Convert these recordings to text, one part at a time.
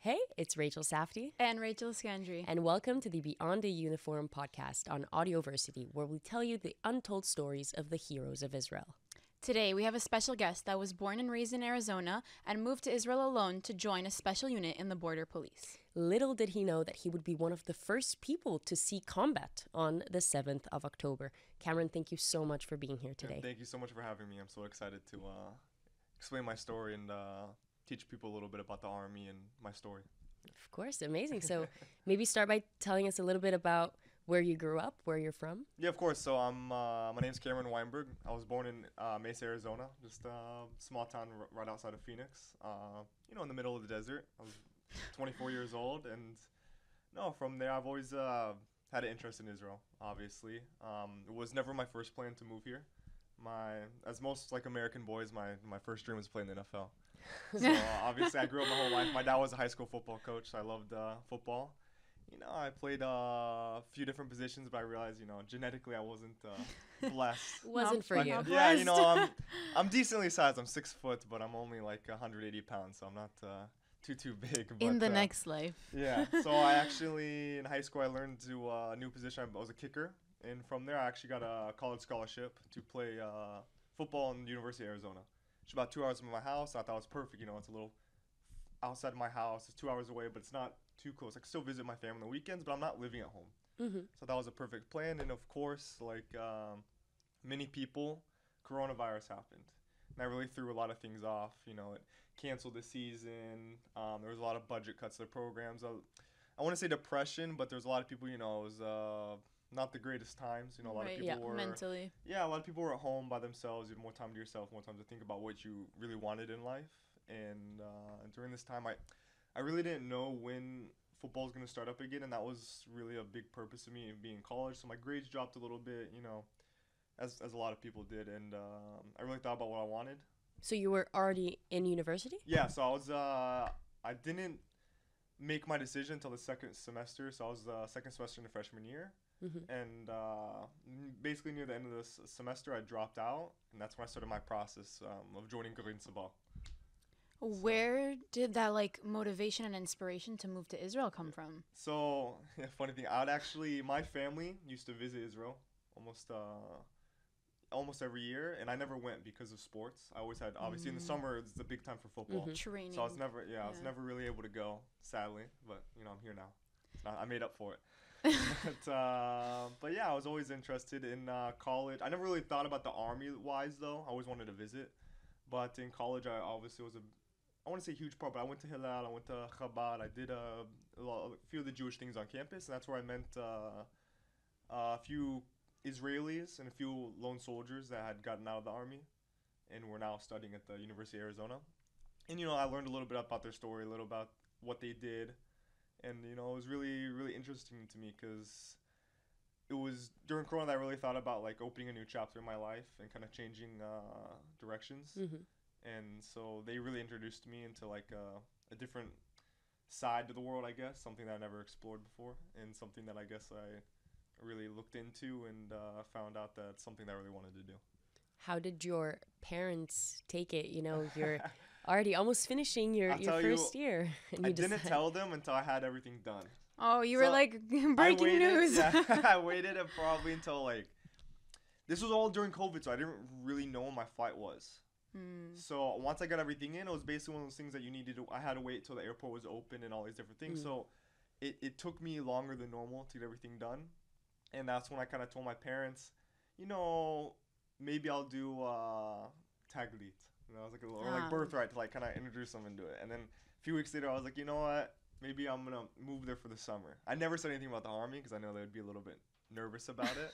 Hey, it's Rachel Safdie. And Rachel Scandry. And welcome to the Beyond the Uniform podcast on Audioversity, where we tell you the untold stories of the heroes of Israel. Today, we have a special guest that was born and raised in Arizona and moved to Israel alone to join a special unit in the border police. Little did he know that he would be one of the first people to see combat on the 7th of October. Cameron, thank you so much for being here today. Thank you so much for having me. I'm so excited to explain my story and teach people a little bit about the Army and my story. Of course, amazing. So maybe start by telling us a little bit about where you grew up, where you're from. Yeah, of course. So my name's Cameron Weinberg. I was born in Mesa, Arizona, just a small town right outside of Phoenix, in the middle of the desert. I was 24 years old, and from there I've always had an interest in Israel, obviously. It was never my first plan to move here. As most American boys, my first dream was to play in the NFL. So obviously I grew up my whole life. My dad was a high school football coach, so I loved football. I played a few different positions, but I realized, genetically I wasn't blessed. Wasn't for you. Yeah, I'm decently sized. I'm 6 foot, but I'm only 180 pounds, so I'm not too big. But, in the next life. Yeah. So I actually, in high school, I learned to a new position. I was a kicker. And from there, I actually got a college scholarship to play football in the University of Arizona. It's about 2 hours from my house. I thought it was perfect. It's a little outside of my house. It's 2 hours away, but it's not too close. I can still visit my family on the weekends, but I'm not living at home. Mm-hmm. So that was a perfect plan. And of course, many people, coronavirus happened. And that really threw a lot of things off. It canceled the season. There was a lot of budget cuts to the programs. I want to say depression, but there's a lot of people, it was not the greatest times. A lot of people were mentally. Yeah, a lot of people were at home by themselves. You had more time to yourself, more time to think about what you really wanted in life. And during this time, I really didn't know when football was going to start up again, and that was really a big purpose of me being in college. So my grades dropped a little bit, as a lot of people did, and I really thought about what I wanted. So you were already in university? Yeah, so I was I didn't make my decision until the second semester. So I was second semester in the freshman year. Mm-hmm. And basically near the end of this semester, I dropped out, and that's when I started my process of joining Galin Sabah. Where did that motivation and inspiration to move to Israel come from? So, funny thing, my family used to visit Israel almost every year, and I never went because of sports. I always had, obviously in the summer, it's the big time for football. Mm-hmm. Training. So I was never really able to go, sadly, but I'm here now. I made up for it. But yeah, I was always interested in college. I never really thought about the Army wise though. I always wanted to visit, but in college I obviously was I want to say huge part, but I went to Hillel, I went to Chabad, I did a few of the Jewish things on campus, and that's where I met a few Israelis and a few lone soldiers that had gotten out of the Army and were now studying at the University of Arizona. And I learned a little bit about their story, a little about what they did. And, it was really, really interesting to me because it was during Corona that I really thought about, opening a new chapter in my life and kind of changing directions. Mm-hmm. And so they really introduced me into, a different side to the world, I guess, something that I never explored before and something that I guess I really looked into and found out that it's something that I really wanted to do. How did your parents take it? You're already almost finishing your first year. And I didn't tell them until I had everything done. Oh, you were breaking news. Yeah, I waited probably until this was all during COVID, so I didn't really know when my flight was. So once I got everything in, it was basically one of those things that I had to wait till the airport was open and all these different things. So it took me longer than normal to get everything done. And that's when I kind of told my parents, maybe I'll do Taglit. I was or birthright to kind of introduce them into it. And then a few weeks later, I was like, you know what? Maybe I'm gonna move there for the summer. I never said anything about the Army because I know they would be a little bit nervous about it.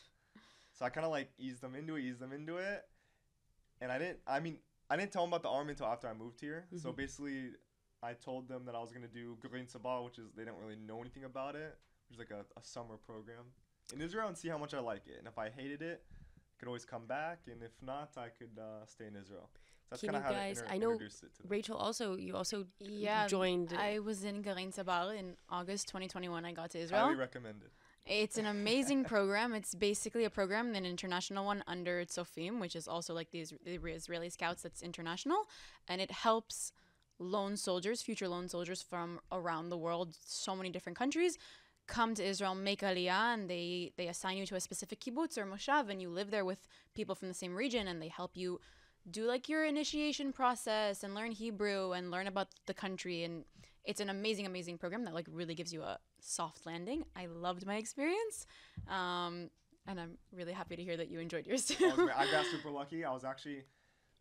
So I kind of eased them into it. And I didn't tell them about the Army until after I moved here. Mm-hmm. So basically, I told them that I was gonna do Galin Sabah, which is they didn't really know anything about it, which is a summer program in Israel, and see how much I like it. And if I hated it, I could always come back, and if not, I could stay in Israel. So that's kind of how I introduced it to them. Rachel, you also joined. I was in Galin Sabah in August 2021. I got to Israel. Highly recommended. It's an amazing program. It's basically a program, an international one under Tzofim, which is also the Israeli Scouts that's international. And it helps lone soldiers, future lone soldiers from around the world, so many different countries, come to Israel, make aliyah, and they assign you to a specific kibbutz or moshav, and you live there with people from the same region, and they help you do like your initiation process and learn Hebrew and learn about the country. And it's an amazing, amazing program that like really gives you a soft landing. I loved my experience. And I'm really happy to hear that you enjoyed yours too. I got super lucky. I was actually,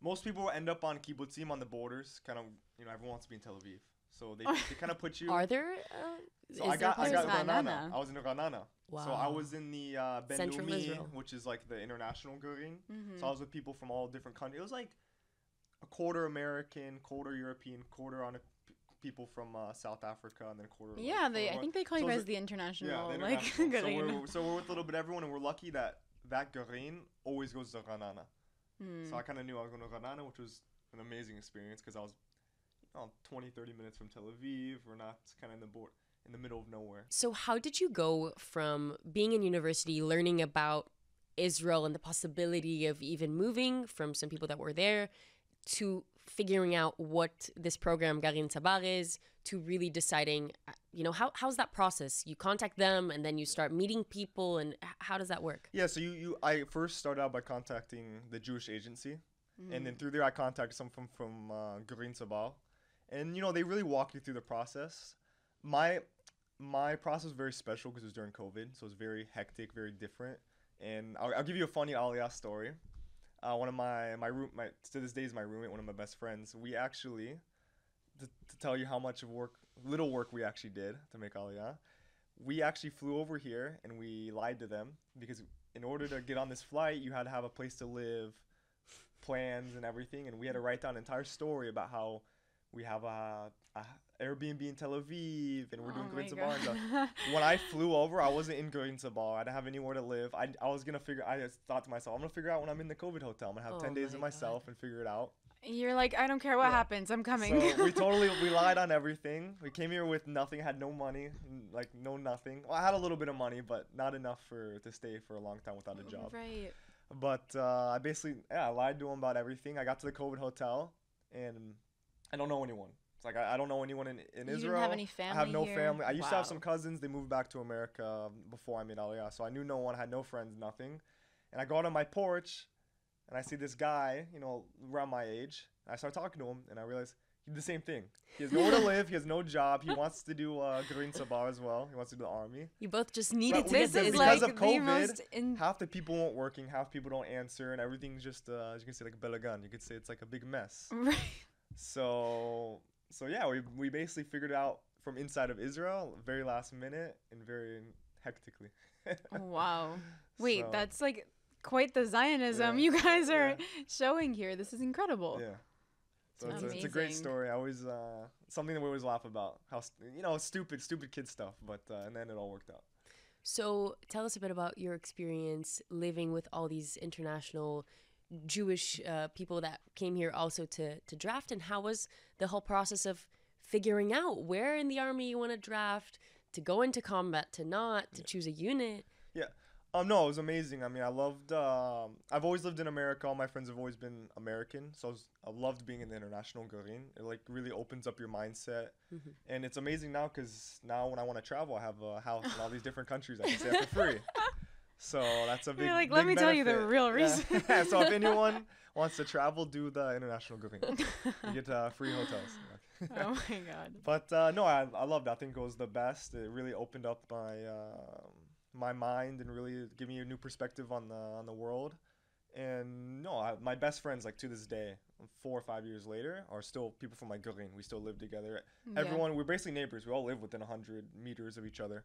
most people end up on kibbutzim on the borders. Kind of, everyone wants to be in Tel Aviv. So they kind of put you. Are there? So I got Ra'anana. Ra'anana. I was in Ra'anana. Wow. So I was in the Central Ben-Leumi, Israel. which is like the international Gerin. Mm-hmm. So I was with people from all different countries. It was like a quarter American, quarter European, quarter on people from South Africa, and then a quarter. Yeah, I think they call you So guys the international, the like international. Gerin. So we're with a little bit of everyone, and we're lucky that Gerin always goes to Ra'anana. So I kind of knew I was going to Ra'anana, which was an amazing experience because I was 20, 30 minutes from Tel Aviv. We're not kind of in the middle of nowhere. So how did you go from being in university, learning about Israel and the possibility of even moving from some people that were there, to figuring out what this program Garin Tzabar is, to really deciding, how's that process? You contact them and then you start meeting people, and how does that work? Yeah, so I first started out by contacting the Jewish agency, and then through there I contacted someone from Garin Tzabar, and they really walk you through the process. My process was very special because it was during COVID, so it was very hectic, very different. And I'll give you a funny Aliyah story. One of my to this day is my roommate, one of my best friends. We actually, to tell you how much little work we actually did to make Aliyah, we actually flew over here and we lied to them because in order to get on this flight, you had to have a place to live, plans and everything, and we had to write down an entire story about how we have a Airbnb in Tel Aviv, and we're doing Garin Tzabar. When I flew over, I wasn't in Garin Tzabar. I didn't have anywhere to live. I just thought to myself, I'm going to figure out when I'm in the COVID hotel. I'm going to have 10 days to myself and figure it out. You're like, I don't care what happens. I'm coming. So we lied on everything. We came here with nothing, had no money, nothing. Well, I had a little bit of money, but not enough to stay for a long time without a job. Right. But I basically, I lied to them about everything. I got to the COVID hotel, and I don't know anyone. It's like I don't know anyone in Israel. You didn't have any family. I have no here? family. I used to have some cousins. They moved back to America before I made Aliyah, so I knew no one. I had no friends, nothing. And I go out on my porch, and I see this guy, around my age. I start talking to him, and I realize he did the same thing. He has nowhere to live. He has no job. He wants to do Garin Tzabar as well. He wants to do the army. You both just needed to. This is because like of COVID, the half the people weren't working, half people don't answer, and everything's just, as you can say, like a belagan. You could say it's like a big mess. Right. So yeah, we basically figured it out from inside of Israel, very last minute and very hectically. Wow. Wait, So- that's like quite the Zionism you guys are showing here. This is incredible. Yeah. So It's it's a great amazing. story. I always something that we always laugh about, how stupid kid stuff, but and then it all worked out. So tell us a bit about your experience living with all these international Jewish people that came here also to draft, and how was the whole process of figuring out where in the army you want to draft, to go into combat, to not, to choose a unit? Yeah. No, it was amazing. I mean, I loved. I've always lived in America. All my friends have always been American, so I loved being in the international Garin. It really opens up your mindset, and it's amazing now because now when I want to travel, I have a house in all these different countries. I can stay for free. So that's a big. You're like, big let me tell you the benefit. real reason. Yeah. So if anyone wants to travel, do the international Garin. You get free hotels. Oh my God. But no, I loved it. I think it was the best. It really opened up my mind and really gave me a new perspective on the world. And no, my best friends, like to this day, 4 or 5 years later, are still people from my Garin. We still live together. Yeah. Everyone, we're basically neighbors. We all live within 100 meters of each other.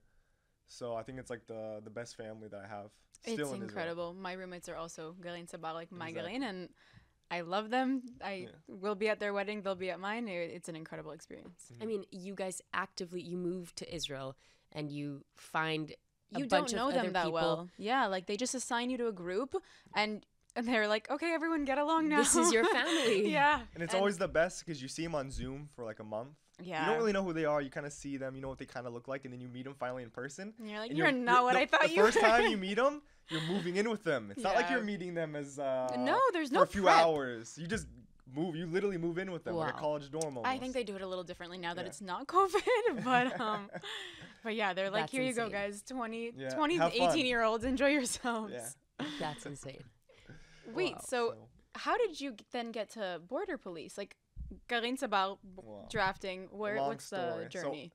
So I think it's like the best family that I have. Still It's in incredible. My roommates are also Garin Tzabar, like my Exactly. Garin, and I love them. I will be at their wedding. They'll be at mine. It's an incredible experience. I mean, you guys you moved to Israel and you find You a don't bunch know of them other that people. well. Yeah, like they just assign you to a group, and they're like, okay, everyone get along now. This is your family. Yeah. And it's always the best because you see them on Zoom for like a month. Yeah. You don't really know who they are. You kind of see them. You know what they kind of look like. And then you meet them finally in person. And you're like, And you're not what I thought the you were. first time you meet them, you're moving in with them. It's not like Yeah. you're meeting them as No, there's for no a few prep. hours. You just You literally move in with them like a Wow. college dorm almost. I think they do it a little differently now that Yeah. it's not COVID, but yeah, they're like, That's here you go, insane. guys, 20, Yeah, 20 have fun. 18-year-olds, enjoy yourselves. Yeah. That's insane. Wait, Wow. so how did you then get to border police? Like, Garin Sabah Wow. drafting, Long what's story. the So- journey?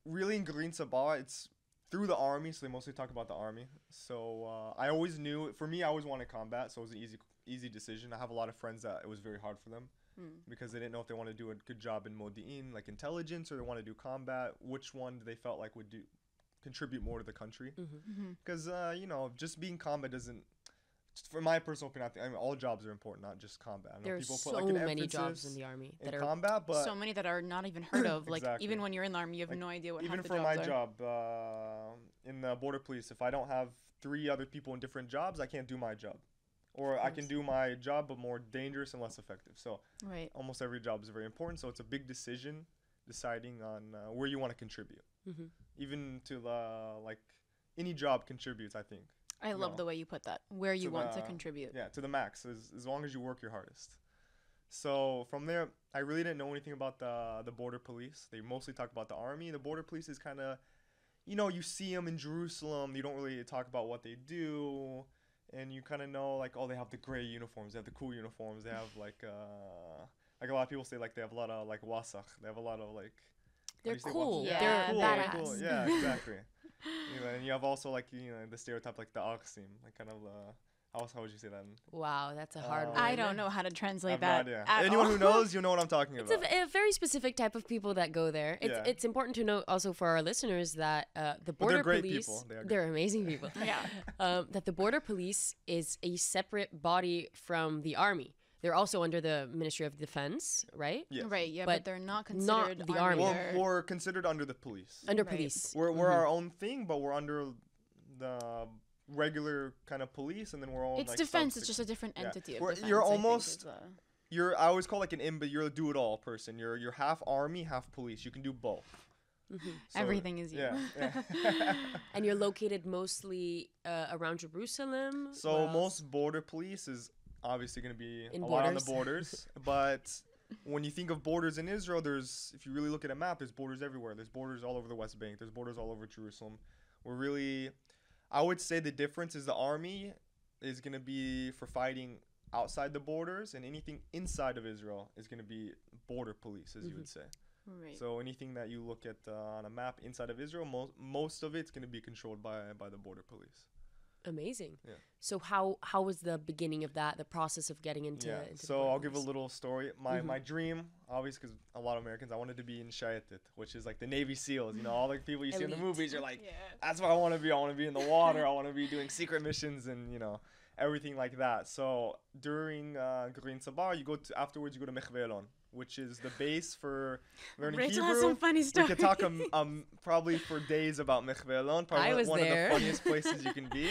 Really in Green Sabah, it's through the army, so they mostly talk about the army. So I always knew, for me, I always wanted combat, so it was an easy decision. I have a lot of friends that it was very hard for them because they didn't know if they want to do a good job in Modi'in, like intelligence, or they want to do combat. Which one they felt like would contribute more to the country? Because just being combat doesn't. Just for my personal opinion, I mean, all jobs are important, not just combat. I know There are people so put like an many jobs emphasis in the army in that are combat, but So many that are not even heard of. Like, Exactly. even when you're in the army, you have Like, no idea what even half the for my jobs are. job in the border police, if I don't have 3 other people in different jobs, I can't do my job, or I can course. do my job but more dangerous and less effective. So Right. almost every job is very important. So it's a big decision deciding on where you want to contribute. Mhm. Even to like any job contributes, I think. I love No. the way you put that. Where you To want to the- contribute. Yeah, to the max, as long as you work your hardest. So from there, I really didn't know anything about the border police. They mostly talk about the army. The border police is kind of, you see them in Jerusalem. You don't really talk about what they do, and you kind of know like, oh, they have the gray uniforms. They have the cool uniforms. They have like a lot of people say like they have a lot of like wasach. They have a lot of like. how do they're you say cool. wasach? Yeah, They're cool, badass. cool. Yeah, exactly. And you have also like the stereotype like the arsim, like kind of how would you say that? Wow, that's a hard one. I don't know how to translate I have that. no idea. at Anyone all. who knows, you know what I'm talking It's about. a very specific type of people that go there. Yeah. It's important to note also for our listeners that the they're border great police, people. They are they're amazing people. Yeah. That the border police is a separate body from the army. They're also under the Ministry of Defense, right? Yes. Right, yeah, but But they're not not considered the army. They're- We're considered under the police. Under Right. police. We're our own thing, but we're under the regular kind of police, and then we're all It's like defense. It's sub-sec- just a different Yeah. entity of We're- defense. you're I think, almost- is the- I always call like an but you're a do-it-all person. You're half army, half police. You can do both. So, Everything is you. Yeah. And you're located mostly around Jerusalem. So Where else? most border police is obviously going to be In a lot on the borders. borders, but when you think of borders in Israel, if you really look at a map, there's borders everywhere. There's borders all over the West Bank. There's borders all over Jerusalem. I would say the difference is the army is going to be for fighting outside the borders, and anything inside of Israel is going to be border police, as you would say. Right. So anything that you look at on a map inside of Israel, most of it's going to be controlled by the border police. Amazing. Yeah. So how was the beginning of that? The process of getting into? Yeah. into the So border I'll give a police? little story. My dream, obviously, because a lot of Americans, I wanted to be in Shayetet, which is like the Navy SEALs. All the people you see in the Elite. movies. You're like, Yeah. that's what I want to be. I want to be in the water. I want to be doing secret missions and everything like that. So during Green Sabah, afterwards you go to Mechve Elon, which is the base for learning Rachel Hebrew. has some funny We stories. could talk probably for days about Mechve Elon. Probably I was one there. of the funniest places you can be.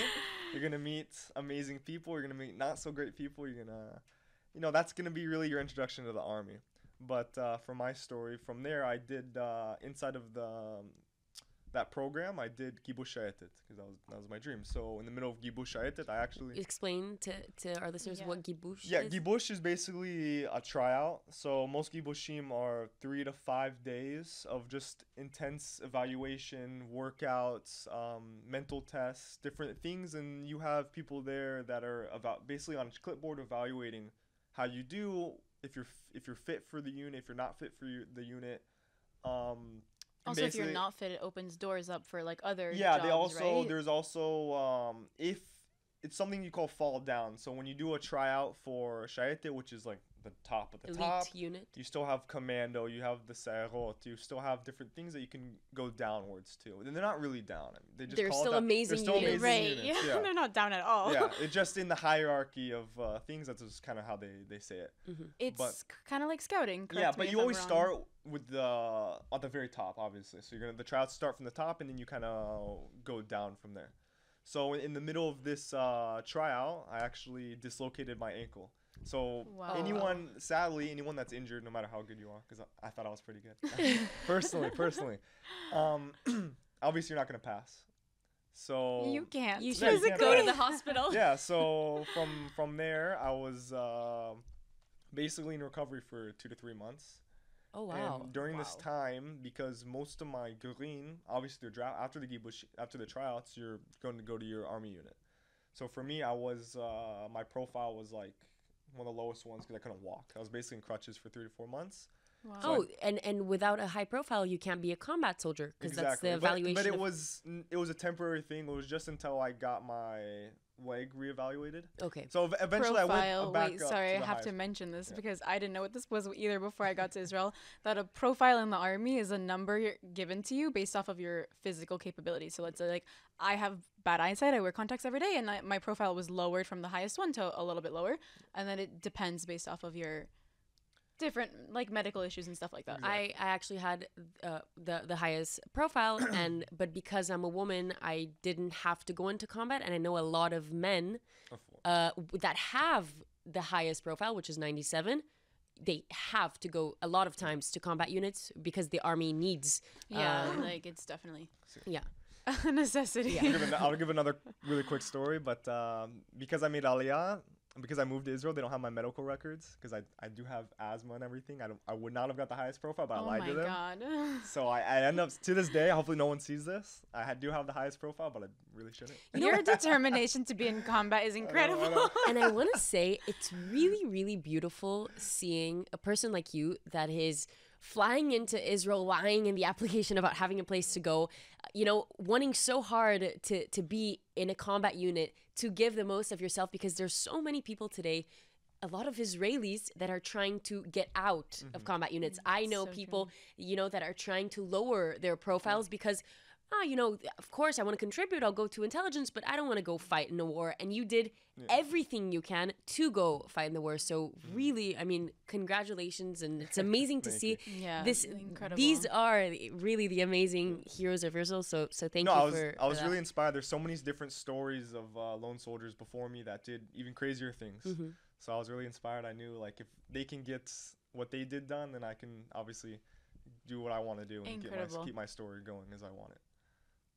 You're gonna meet amazing people. You're gonna meet not so great people. You're gonna, that's gonna be really your introduction to the army. But for my story, from there I did inside of that program, I did Gibush Shayetet because that was my dream. So in the middle of Gibush Shayetet, I actually Explain to our listeners Yeah. what gibush yeah, is. Gibush is basically a tryout. So most Gibushim are 3 to 5 days of just intense evaluation, workouts, mental tests, different things, and you have people there that are basically on a clipboard evaluating how you do, if you're fit for the unit, if you're not fit for the unit. Also, if you're basically- not fit, it opens doors up for like other yeah, jobs, right? there's also if it's something you call fall down. So when you do a tryout for Shayete, which is like the top of the Elite top, unit. you still have commando, you have the Sairot, you still have different things that you can go downwards to. And they're not really down. I mean, they just They're call it still that. amazing They're still units. amazing Right. units. Yeah. Yeah. They're not down at all. Yeah, it's just in the hierarchy of things. That's just kind of how they say it. It's But- kind of like scouting. Yeah, correct me but if you I'm always wrong. start with at the very top, obviously. So the tryouts start from the top, and then you kind of go down from there. So in the middle of this tryout, I actually dislocated my ankle. So Wow. sadly, anyone that's injured, no matter how good you are, because I thought I was pretty good, personally, obviously you're not gonna pass. So You can't. You Yeah, you should can't go to pass. the hospital. yeah, so from there I was basically in recovery for 2 to 3 months. Oh wow. And during this Wow. time, because most of my green, obviously the draft after the gibush, after the tryouts, you're going to go to your army unit. So for me, I was my profile was like one of the lowest ones because I couldn't walk. I was basically in crutches for 3 to 4 months. Wow. Oh, and without a high profile, you can't be a combat soldier because that's the evaluation. But of- it was a temporary thing. It was just until I got my leg reevaluated. Okay. So eventually I Profile. went back Wait, up sorry, to I the have to highest. mention this Yeah. because I didn't know what this was either before I got to Israel. That a profile in the army is a number given to you based off of your physical capability. So let's say like I have bad eyesight, I wear contacts every day, and my profile was lowered from the highest one to a little bit lower, and then it depends based off of your different like medical issues and stuff like that. I actually had the highest profile, and but because I'm a woman, I didn't have to go into combat, and I know a lot of men that have the highest profile, which is 97. They have to go a lot of times to combat units because the army needs. Yeah, like it's definitely Yeah. a necessity. I'll give another really quick story, but because I made Aliyah, because I moved to Israel, they don't have my medical records because I do have asthma and everything. I would not have got the highest profile, but I Oh lied my to them. god. So I end up to this day. Hopefully, no one sees this. Do have the highest profile, but I really shouldn't. Your determination to be in combat is incredible. I know. And I want to say it's really, really beautiful seeing a person like you that is flying into Israel, lying in the application about having a place to go, wanting so hard to be in a combat unit, to give the most of yourself, because there's so many people today, a lot of Israelis that are trying to get out of combat units. I know So people, that are trying to lower their profiles because of course I want to contribute, I'll go to intelligence, but I don't want to go fight in a war. And you did everything you can to go fight in the war. So really, I mean, congratulations. And it's amazing to see Yeah, this. incredible. These are really the amazing heroes of Israel. So thank you I for was that. really inspired. There's so many different stories of lone soldiers before me that did even crazier things. So I was really inspired. I knew like if they can get what they did done, then I can obviously do what I want to do and Incredible. keep my story going as I want it.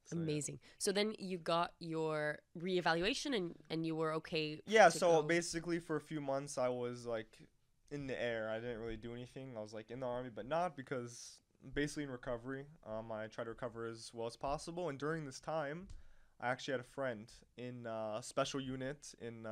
So, yeah. Amazing. So then you got your reevaluation and you were okay. Yeah, to so go. basically for a few months I was like in the air. I didn't really do anything. I was like in the army, but not because basically in recovery. I tried to recover as well as possible. And during this time, I actually had a friend in a special unit in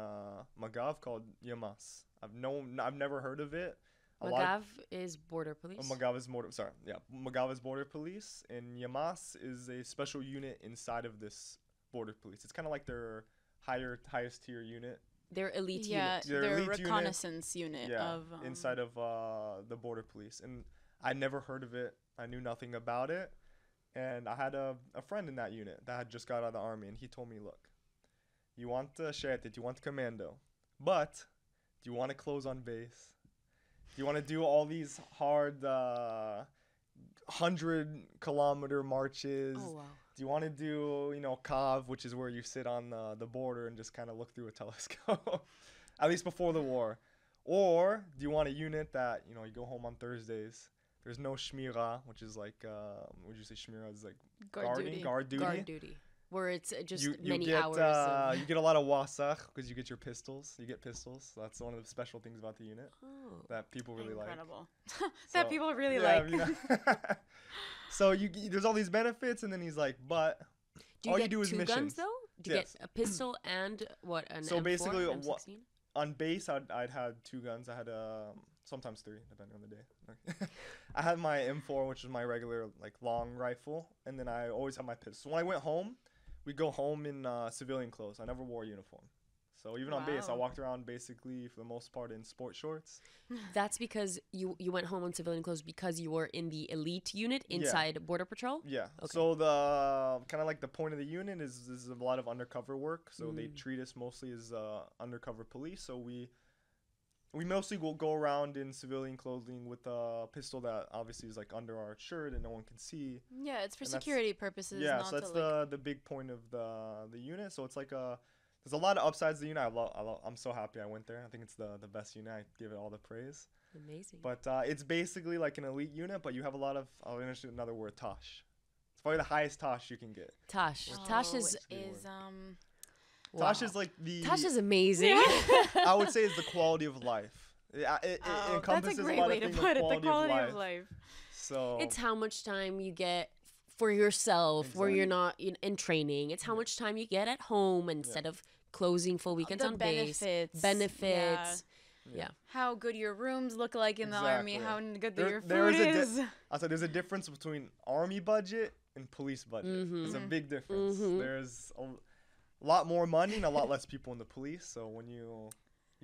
Magav called Yamas. I've never heard of it. Magav is border police. Magav is Magav is border police, and Yamas is a special unit inside of this border police. It's kind of like their highest tier unit. They're elite Yeah, unit. Their their elite unit. reconnaissance unit of inside of the border police, and I never heard of it. I knew nothing about it, and I had a friend in that unit that had just got out of the army, and he told me, look, you want the Shetet, you want the commando, but do you want to close on base? Do you want to do all these hard 100-kilometer marches? Oh wow. Do you want to do, Kav, which is where you sit on the border and just kind of look through a telescope, at least before the war? Or do you want a unit that, you go home on Thursdays? There's no shmira, which is like, would you say shmira is like guard duty. guard duty? Where it's just You many get, hours. Of... you get a lot of wasach because you get your pistols. You get pistols. So that's one of the special things about the unit Oh. that people really like. Incredible. So- That people really yeah, like. So there's all these benefits, and then he's like, but Do you all get you do is two missions. guns though? Do you Yes. get a pistol and what an So M4, basically, M16? On base, I'd had 2 guns. I had sometimes 3, depending on the day. I had my M4, which is my regular like long rifle, and then I always had my pistol. When I went home, we'd go home in civilian clothes. I never wore a uniform. So even on base, I Wow. walked around basically for the most part in sport shorts. That's because you went home in civilian clothes because you were in the elite unit inside Border Patrol? Yeah. Okay. So the kind of like the point of the unit is a lot of undercover work. So they Mm. treat us mostly as undercover police. So we mostly will go around in civilian clothing with a pistol that obviously is like under our shirt and no one can see. Yeah, it's for And that's- security purposes. Yeah. not So that's to, like, the big point of the unit. So it's like there's a lot of upsides to the unit. I'm so happy I went there. I think it's the best unit. I give it all the praise. Amazing. But it's basically like an elite unit, but you have a lot of, I'll introduce another word, Tosh. It's probably the highest Tosh you can get. Tosh. Oh, Tosh is Tosh is like the, Tosh is amazing. I would say is the quality of life. Yeah, it That's encompasses a great lot way of to things, put it. The quality quality of of life. life. So It's how much time you get for yourself where you're not in training. It's how much time you get at home instead of closing full weekends The on base. benefits. Benefits. Yeah. How good your rooms look like in the army. How good There- your there food is is. I said there's a difference between army budget and police budget. There's a big difference. There's a lot more money and a lot less people in the police. So when you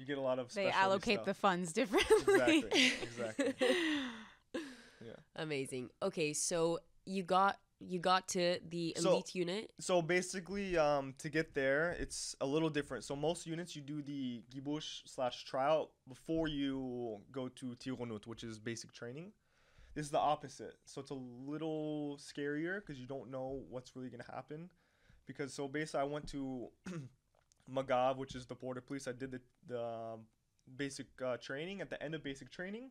get a lot of They specialty allocate stuff. the funds differently. Exactly. Amazing. Okay, so you got to the So- elite unit. So basically, to get there, it's a little different. So most units, you do the Gibush/tryout before you go to Tironut, which is basic training. This is the opposite. So it's a little scarier because you don't know what's really gonna happen. Because so basically, I went to Magav, which is the border police. I did the basic training. At the end of basic training,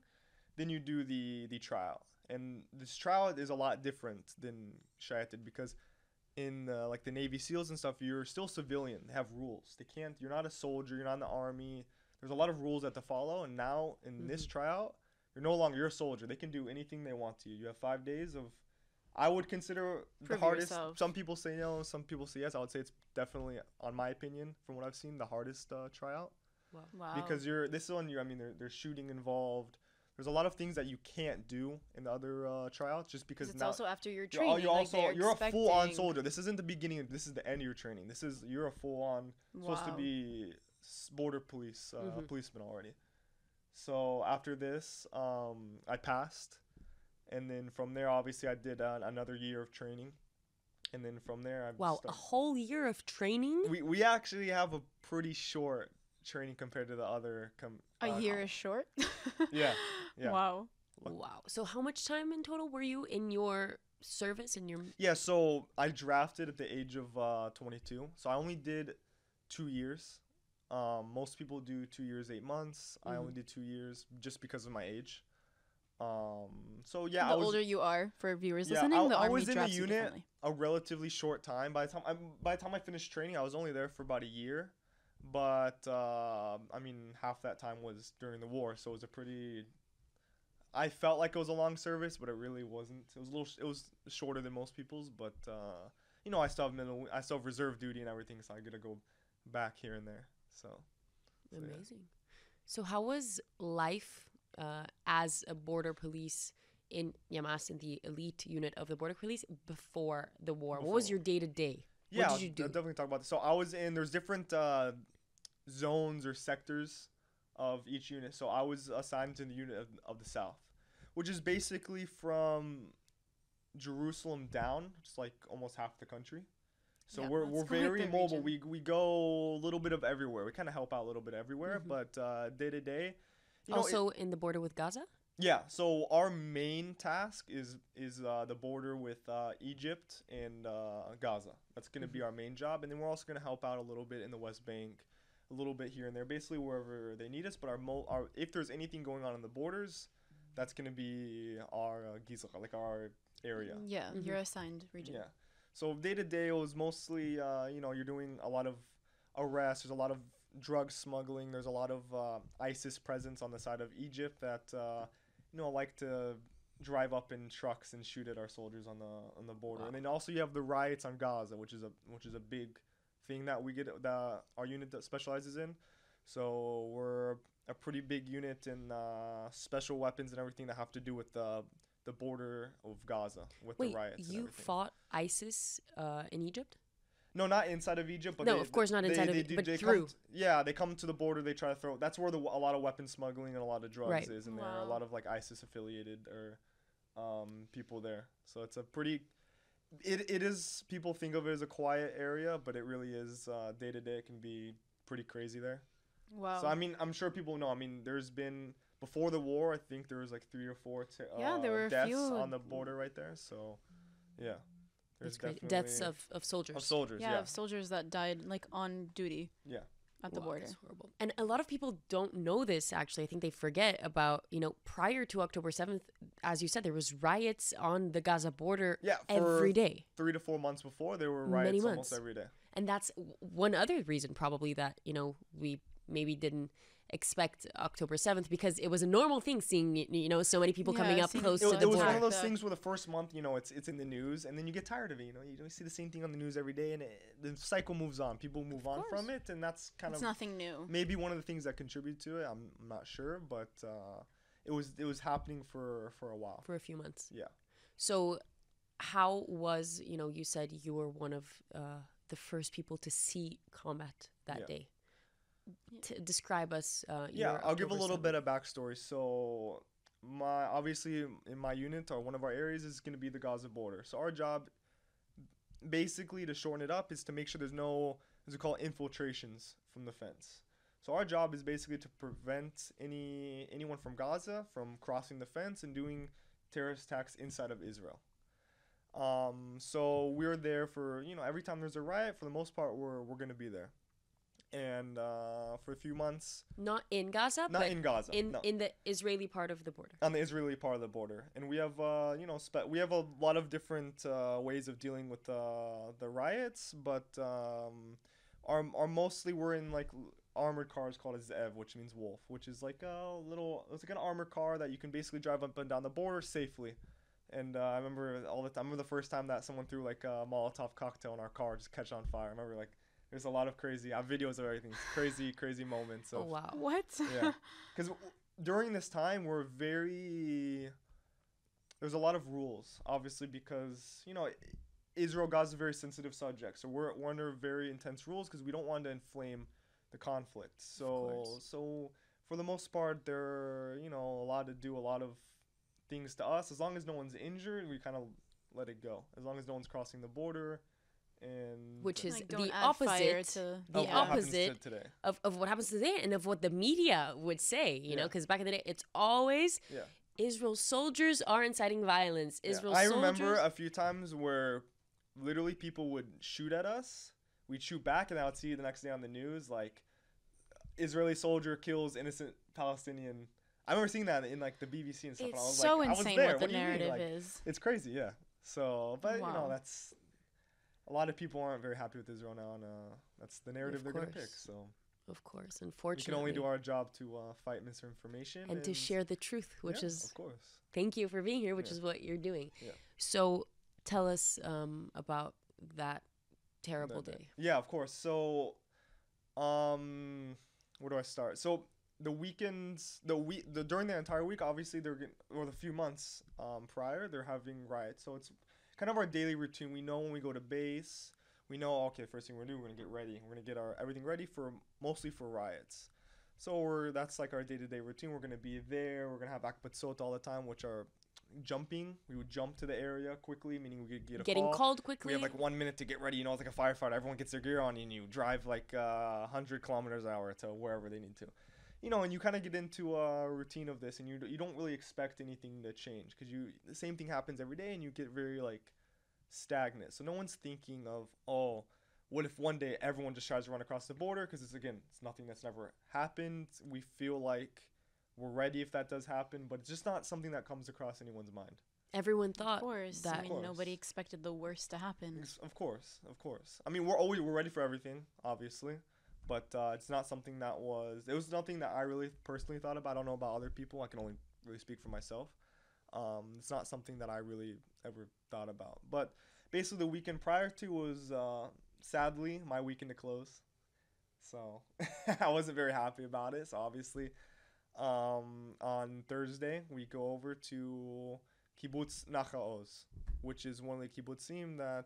then you do the trial. And this trial is a lot different than Shayated because in like the Navy SEALs and stuff, you're still civilian. They have rules. You're not a soldier. You're not in the army. There's a lot of rules that to follow. And now in this tryout, you're a soldier. They can do anything they want to you. You have 5 days of, I would consider the Prove hardest. yourself. Some people say no, some people say yes. I would say it's definitely, on my opinion, from what I've seen, the hardest tryout. Wow. Because there's shooting involved. There's a lot of things that you can't do in the other tryouts just because It's now also after your training. you're a full-on soldier. This isn't the beginning. This is the end of your training. You're a full-on supposed to Wow. be border police policeman already. So after this, I passed, and then from there, obviously, I did another year of training, and then from there, A whole year of training? we actually have a pretty short training compared to the other. A year is short. Yeah. Yeah. Wow. Wow. So how much time in total were you in your service in your Yeah, so I drafted at the age of 22. So I only did 2 years. Most people do 2 years, 8 months. I only did 2 years just because of my age. So yeah, The older you are, for viewers yeah, listening, the I army was in the drafts you unit differently. a relatively short time. By the time I finished training, I was only there for about a year. But I mean, half that time was during the war, so it was a pretty. I felt like it was a long service, but it really wasn't. It was shorter than most people's, but I still have reserve duty and everything, so I get to go back here and there. So yeah. Amazing. So how was life as a border police in Yamas, in the elite unit of the border police before the war? What was your day to day? Yeah, What did you do? I'll definitely talk about this. So there's different zones or sectors of each unit. So I was assigned to the unit of the South, which is basically from Jerusalem down, just like almost half the country. So Yeah, we're that's quite very the mobile. region. We go a little bit of everywhere. We kind of help out a little bit everywhere, but day to day, Also in the border with Gaza? yeah, so our main task is the border with Egypt and Gaza. That's going to be our main job, and then we're also going to help out a little bit in the West Bank, a little bit here and there, basically wherever they need us. But our if there's anything going on in the borders, that's going to be our Gizra, like our area. Yeah, your assigned region. Yeah. So day to day, it was mostly you're doing a lot of arrests. There's a lot of drug smuggling. There's a lot of ISIS presence on the side of Egypt that like to drive up in trucks and shoot at our soldiers on the border. Wow. And then also you have the riots on Gaza, which is a big thing that our unit that specializes in. So we're a pretty big unit in special weapons and everything that have to do with the border of Gaza with Wait, the riots. and you everything. fought ISIS in Egypt? No, not inside of Egypt, but No, of course not inside of Egypt, but they through. They come to the border. They try to throw. That's where a lot of weapon smuggling and a lot of drugs Right. is, and there are a Wow. lot of like ISIS affiliated or people there. So it's a pretty. It is. People think of it as a quiet area, but it really is. Day to day, it can be pretty crazy there. Wow. So I mean, I'm sure people know. I mean, there's been before the war. I think there was like 3 or 4 there were a deaths few. on the border right there. So, yeah. That's There's crazy. Deaths definitely- of soldiers. of soldiers. yeah, Yeah. of soldiers that died like on duty Yeah. at the Wow, border. that's horrible. And a lot of people don't know this, actually. I think they forget about, prior to October 7th, as you said, there was riots on the Gaza border Yeah, every day. 3 to 4 months before, there were Many riots almost months. every day. And that's one other reason probably that, we maybe didn't expect October 7th, because it was a normal thing seeing, so many people Yeah, coming up seeing close so to It the was border. one of those Back things where the first month, it's in the news, and then you get tired of it. You see the same thing on the news every day, and the cycle moves on. People move on from it, and that's kind It's of nothing new. maybe one of the things that contribute to it. I'm not sure, but it was happening for a while. For a few months. Yeah. So how was, you said you were one of the first people to see combat that Yeah. day. Describe us. Yeah, your I'll give a October little 7th. bit of backstory. So, obviously in my unit, or one of our areas is going to be the Gaza border. So our job, basically, to shorten it up, is to make sure there's no, as we call it, infiltrations from the fence. So our job is basically to prevent anyone from Gaza from crossing the fence and doing terrorist attacks inside of Israel. So we're there for, every time there's a riot, for the most part, we're going to be there. And for a few months, Not in Gaza, not but in Gaza, no, in the Israeli part of the border. on the Israeli part of the border. And we have, we have a lot of different ways of dealing with the riots, but our mostly we're in like armored cars called a Zev, which means wolf, which is like it's like an armored car that you can basically drive up and down the border safely. And I remember the first time that someone threw like a Molotov cocktail in our car, just catch on fire. I remember like there's a lot of crazy, I have videos of everything, crazy moments. Oh Of, wow. What? Yeah, because during this time there's a lot of rules, obviously, because Israel Gaza is a very sensitive subject, so we're under very intense rules because we don't want to inflame the conflict. So for the most part, they're allowed to do a lot of things to us. As long as no one's injured, we kind of let it go. As long as no one's crossing the border, and Which is Like, don't the add fire opposite. to- The of what happens opposite today. of what happens today and of what the media would say, Yeah. because back in the day, it's always Yeah. Israel's soldiers are inciting violence. Yeah. Israel's I soldiers. remember a few times where literally people would shoot at us. We'd shoot back, and I would see the next day on the news like Israeli soldier kills innocent Palestinian. I remember seeing that in like the BBC and stuff. and I It's was so like, I was insane there. what the do you mean? narrative Like, is. It's crazy, yeah. So, but Wow. that's a lot of people aren't very happy with Israel now, and that's the narrative they're gonna pick. course. So Of course, we unfortunately. can only do our job to fight misinformation and to share the truth, which yeah, is of course. thank you for being here, which Yeah. is what you're doing. Yeah. So tell us about that terrible That day. Yeah, of course. So, where do I start? So the weekends, during the entire week, obviously or the few months prior, they're having riots. So it's kind of our daily routine. We know when we go to base, we know okay, first thing we're gonna do, we're gonna get ready. We're gonna get everything ready mostly for riots. So that's like our day-to-day routine. We're gonna be there. We're gonna have akbatzot all the time, which are jumping. We would jump to the area quickly, meaning we could get a Getting call. called We quickly. have like 1 minute to get ready. It's like a firefighter. Everyone gets their gear on, and you drive like 100 kilometers an hour to wherever they need to. And you kind of get into a routine of this, and you don't really expect anything to change because the same thing happens every day, and you get very like stagnant. So no one's thinking of, oh, what if one day everyone just tries to run across the border? Because it's nothing that's never happened. We feel like we're ready if that does happen, but it's just not something that comes across anyone's mind. Everyone Of thought course. that I mean, course. nobody expected the worst to happen. Of course. I mean, we're ready for everything, obviously, but it's not something it was nothing that I really personally thought about. I don't know about other people. I can only really speak for myself. It's not something that I really ever thought about. But basically, the weekend prior to was sadly my weekend to close, so I wasn't very happy about it. So obviously, on Thursday we go over to Kibbutz Nacha Oz, which is one of the kibbutzim that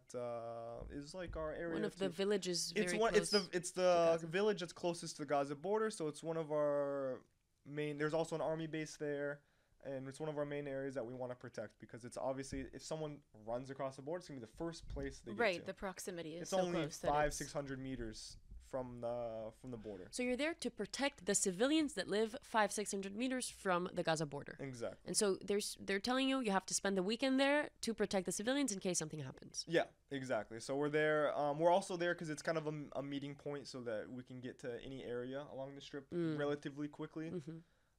is like our area. one of the villages very It's close. it's the Gaza. village that's closest to the Gaza border, so it's one of our main. There's also an army base there, and it's one of our main areas that we want to protect because it's obviously if someone runs across the border, it's gonna be the first place they get Right, to. the proximity is It's so only close that 500-600 meters from the border. So you're there to protect the civilians that live 500-600 meters from the Gaza border. Exactly. And so they're telling you have to spend the weekend there to protect the civilians in case something happens. Yeah, exactly. So we're there. We're also there because it's kind of a meeting point so that we can get to any area along the strip relatively quickly.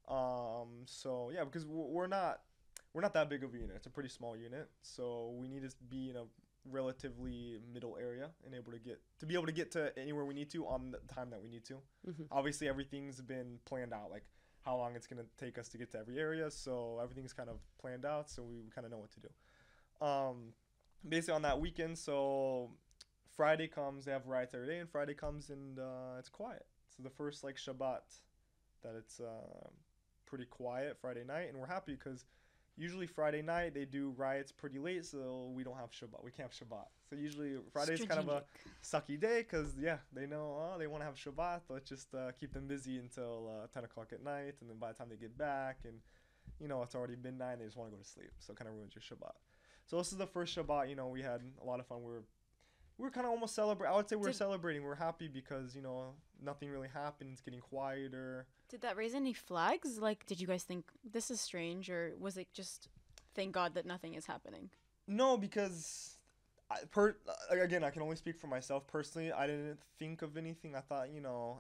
So yeah, because we're not that big of a unit. It's a pretty small unit, so we need to be in a relatively middle area and be able to get to anywhere we need to on the time that we need to. Mhm. Obviously, everything's been planned out, like how long it's gonna take us to get to every area. So everything's kind of planned out, so we kind of know what to do. Basically on that weekend, so Friday comes, they have riots every day, and Friday comes and it's quiet. So the first like Shabbat that it's pretty quiet Friday night, and we're happy because usually Friday night they do riots pretty late, so we don't have Shabbat. We can't have Shabbat. So usually Friday's kind of a sucky day because they know they want to have Shabbat. Let's just keep them busy until 10 o'clock at night, and then by the time they get back, and it's already midnight, and they just want to go to sleep. So it kind of ruins your Shabbat. So this is the first Shabbat. We had a lot of fun. We were kind of almost celebrating. I would say we were celebrating. We're happy because nothing really happened. It's getting quieter. Did that raise any flags? Like, did you guys think this is strange, or was it just thank God that nothing is happening? No, because again, I can only speak for myself personally. I didn't think of anything. I thought,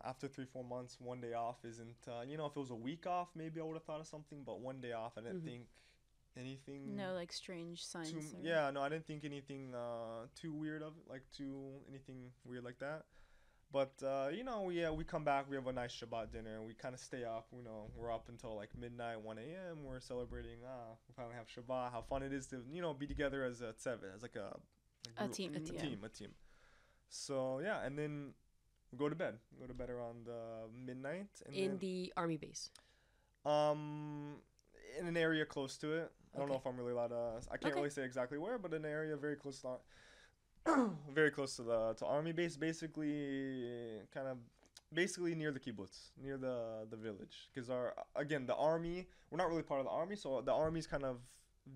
after 3-4 months, one day off isn't. If it was a week off, maybe I would have thought of something. But one day off, I didn't think anything. No, like strange signs. No, I didn't think anything too weird of it, like anything weird like that. But we come back, we have a nice Shabbat dinner, and we kind of stay up. We're up until like midnight, 1 a.m. We're celebrating. We finally have Shabbat. How fun it is to be together as a tzevet, as like a team. A team. So yeah, and then we go to bed. We go to bed around midnight. And in the army base. In an area close to it. I don't know if I'm really allowed to. I can't really say exactly where, but an area very close to the army base, basically near the kibbutz, near the village. Because the army, we're not really part of the army, so the army's kind of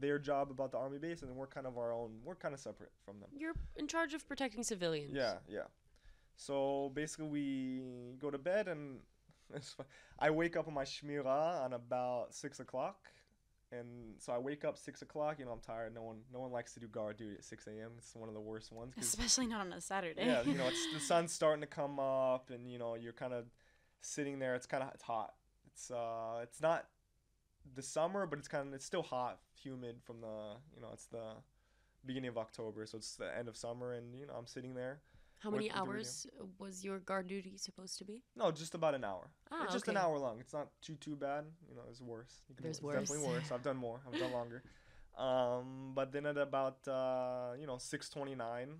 their job about the army base, and then we're kind of our own. We're kind of separate from them. You're in charge of protecting civilians. Yeah. So basically, we go to bed, and I wake up on my shmirah on about 6 o'clock. And so I wake up 6 o'clock. I'm tired. No one likes to do guard duty at 6 a.m. It's one of the worst ones. Especially not on a Saturday. Yeah, it's the sun's starting to come up, and you're kind of sitting there. It's hot. It's not the summer, but it's still hot, humid from it's the beginning of October, so it's the end of summer, and I'm sitting there. How many hours was your guard duty supposed to be? No, just about an hour. It's just an hour long. It's not too bad. There's worse. There's worse. Definitely worse. I've done more. I've done longer. But then at about 6:29,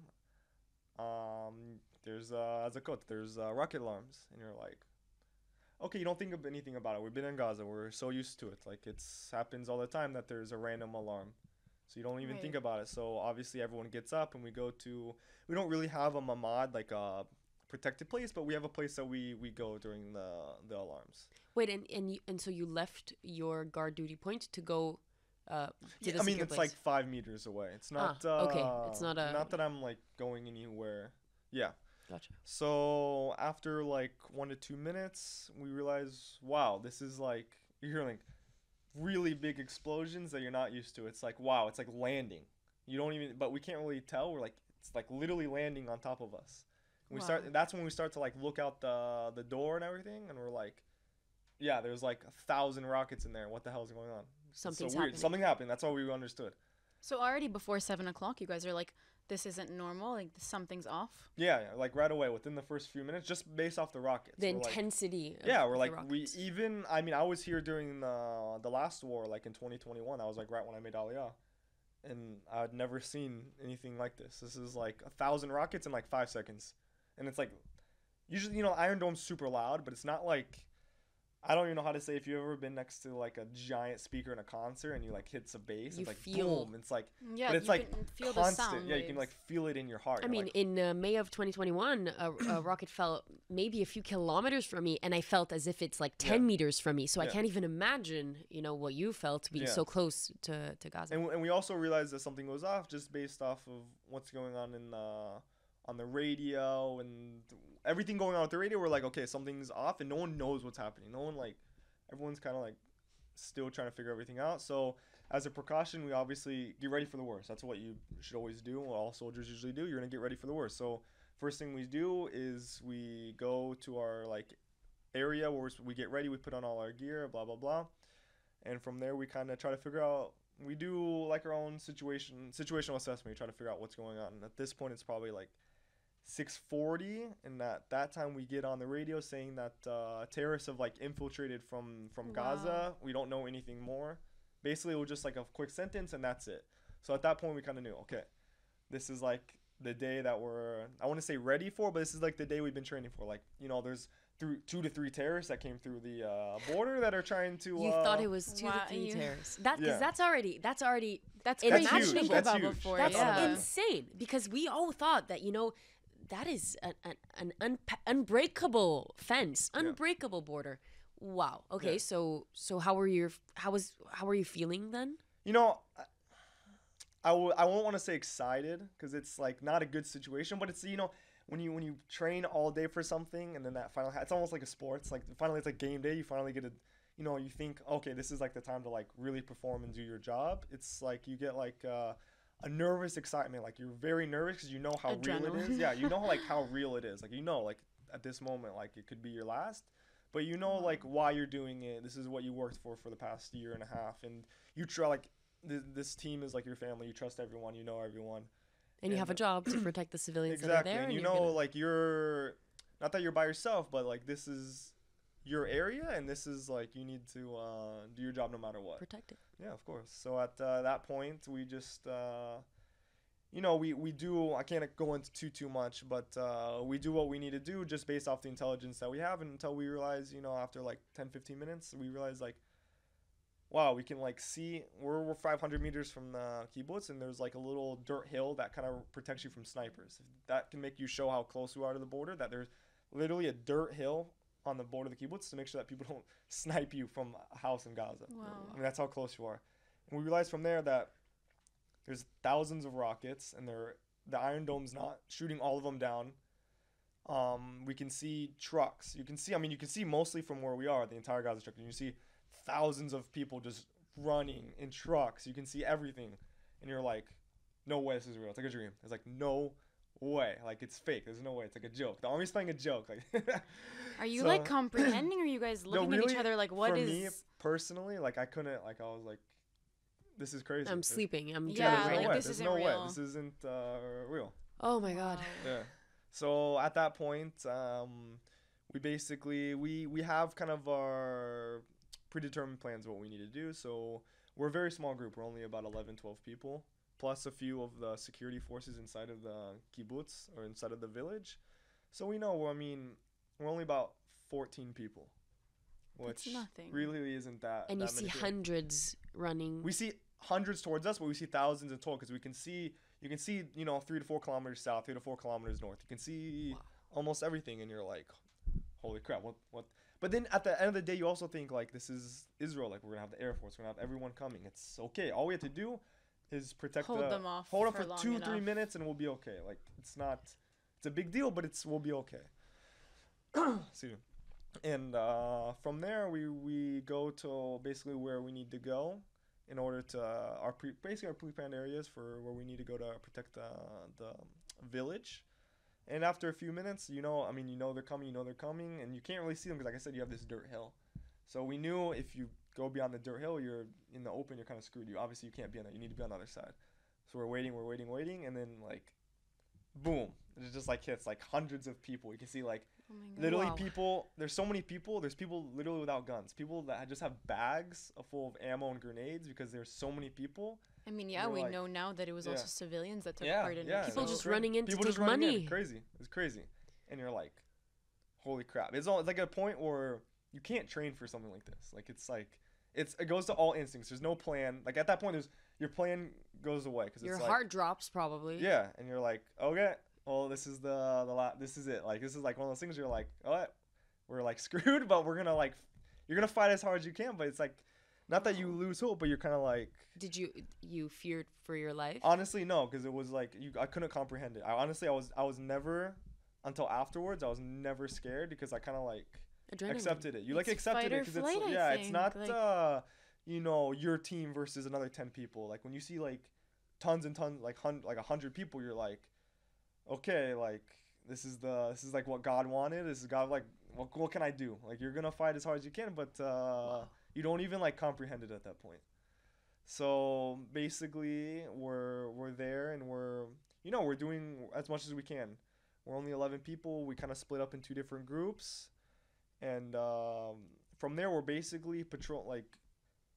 there's there's rocket alarms, and you're like, okay, you don't think of anything about it. We've been in Gaza. We're so used to it. Like happens all the time that there's a random alarm. So you don't even think about it. So obviously everyone gets up, and we don't really have a mamad, like a protected place, but we have a place that we go during the alarms. Wait, and so you left your guard duty point to go to the it's place. like 5 meters away. It's not okay. It's not not that I'm like going anywhere. Yeah. Gotcha. So after like 1 to 2 minutes, we realize, wow, this is like you're hearing like really big explosions that you're not used to. It's like, wow, it's like landing. But we can't really tell. We're like, it's like literally landing on top of us. And that's when we start to like look out the door and everything, and we're like, yeah, there's like 1,000 rockets in there. What the hell is going on? Something's so weird. happening. Something happened. That's all we understood. So already before 7 o'clock, you guys are like, this isn't normal. Like something's off. Yeah, like right away within the first few minutes, just based off the rockets. The intensity. We're like I was here during the last war, like in 2021. That was like right when I made Aliyah, and I'd never seen anything like this. This is like 1,000 rockets in like 5 seconds, and it's like usually Iron Dome's super loud, but it's not like. I don't even know how to say if you've ever been next to like a giant speaker in a concert and you like hits a bass. It's like boom. It's like but it's like feel constant. The sound you can like feel it in your heart. I mean, in May of 2021, a rocket fell maybe a few kilometers from me, and I felt as if it's like 10 meters from me. So I can't even imagine, what you felt being so close to Gaza. And we also realized that something was off just based off of what's going on on the radio and everything going on with the radio. We're like, okay, something's off, and no one knows what's happening. Everyone's kind of like still trying to figure everything out. So as a precaution, we obviously get ready for the worst. That's what you should always do. What all soldiers usually do. You're gonna get ready for the worst. So first thing we do is we go to our like area where we get ready. We put on all our gear, blah blah blah, and from there we kind of try to figure out we do like our own situational assessment. We try to figure out what's going on. And at this point, it's probably like 6:40, and at that time we get on the radio saying that terrorists have like infiltrated from Gaza. We don't know anything more. Basically, it was just like a quick sentence, and that's it. So at that point, we kind of knew, okay, this is like the day that we're, I want to say ready for, but this is like the day we've been training for. Like, you know, there's 2 to 3 terrorists that came through the border that are trying to. You thought it was 2 to 3 terrorists. That's already that's huge. think That's about huge. before. That's Yeah. insane, because we all thought that, you know, that is an unbreakable fence, unbreakable border. Wow. Okay, Yeah. so how were you feeling then? You know, I won't want to say excited, because it's like not a good situation, but it's, you know, when you train all day for something, and then that final, it's almost like a sport. It's like finally it's like game day. You finally get you know, you think, okay, this is like the time to like really perform and do your job. It's like you get like a nervous excitement. Like you're very nervous because you know how real it is. Adrenaline. Yeah, you know like how real it is. Like, you know, like at this moment, like it could be your last, but you know like why you're doing it. This is what you worked for the past year and a half, and you try like this team is like your family. You trust everyone. You know everyone. And you have a job to protect the civilians that are Exactly, there. and you you're know, gonna- like you're not that you're by yourself, but like this is your area, and this is like you need to do your job no matter what. protect it. Yeah, of course. So at that point, we just you know, we do. I can't go into too much, but we do what we need to do just based off the intelligence that we have, and until we realize, you know, after like 10-15 minutes, we realize like, wow, we can like see we're 500 meters from the kibbutz, and there's like a little dirt hill that kind of protects you from snipers. That can make you show how close you are to the border, that there's literally a dirt hill on the border of the kibbutz to make sure that people don't snipe you from a house in Gaza. Wow. I mean, that's how close you are. And we realized from there that there's thousands of rockets, and the Iron Dome's not shooting all of them down. We can see trucks. You can see mostly from where we are, the entire Gaza Strip. And you see thousands of people just running in trucks. You can see everything. And you're like, no way this is real. It's like a dream. It's like, no way. Like, it's fake. There's no way. It's like a joke. The army's playing a joke. Like, Are you So- like comprehending? Or are you guys No, looking at really, each other like, what for is? me personally, like, I couldn't, like, I was like, this is crazy. I'm There's- sleeping. I'm Yeah, dreaming there's right no now. way. this There's isn't no way. real. This isn't real. Oh my god. Wow. Yeah. So at that point, we basically we have kind of our predetermined plans of what we need to do. So we're a very small group. We're only about 11, 12 people, plus a few of the security forces inside of the kibbutz or inside of the village. So we know, I mean, we're only about 14 people, That's which nothing. really isn't that. And you that see many people. hundreds running. We see hundreds towards us, but we see thousands in total, because you can see, you know, 3 to 4 kilometers south, 3 to 4 kilometers north. You can see Wow. almost everything, and you're like, holy crap, what? But then at the end of the day, you also think like, this is Israel. Like, we're gonna have the Air Force, we're gonna have everyone coming. It's okay. All we have to do is protect Hold them off hold them for for long 2-3 enough. minutes, and we'll be okay. Like, it's a big deal, but we'll be okay. Excuse me. And from there, we go to basically where we need to go in order to our pre-planned areas for where we need to go to protect the village. And after a few minutes, you know they're coming, and you can't really see them because, like I said, you have this dirt hill. So we knew if you go beyond the dirt hill, you're in the open, you're kind of screwed. Obviously you can't be on that. You need to be on the other side. So we're waiting, and then like, boom, it just like hits like hundreds of people. You can see like Oh my God. literally Wow. people. There's so many people. There's people literally without guns. People that just have bags full of ammo and grenades because there's so many people. I mean, yeah, We're we like- know now that it was Yeah. also civilians that took Yeah, part in yeah, it. People that's just crazy. running in to People take just running in. money. Crazy. It's crazy. And you're like, holy crap. It's like a point where you can't train for something like this. Like, it goes to all instincts. There's no plan. Like, at that point, your plan goes away because Your it's like, heart drops probably. yeah, and you're like, okay, well, this is this is it. Like, this is like one of those things you're like, all right, we're like screwed, but we're gonna like, you're gonna fight as hard as you can. But it's like, not that you lose hope, but you're kind of like, Did you feared for your life? honestly, no, because it was like I couldn't comprehend it. I was never, until afterwards, I was never scared because I kind of like Adrenaline. accepted it. You like It's accepted fight it or because flight, it's I it's think, not like- you know, your team versus another 10 people. Like when you see like tons and tons, like 100 people, you're like, okay, like this is like what God wanted. This is God, like what can I do? Like, you're gonna fight as hard as you can, but you don't even like comprehend it at that point. So basically, we're there and we're doing as much as we can. We're only 11 people. We kind of split up in two different groups, and from there we're basically patrol like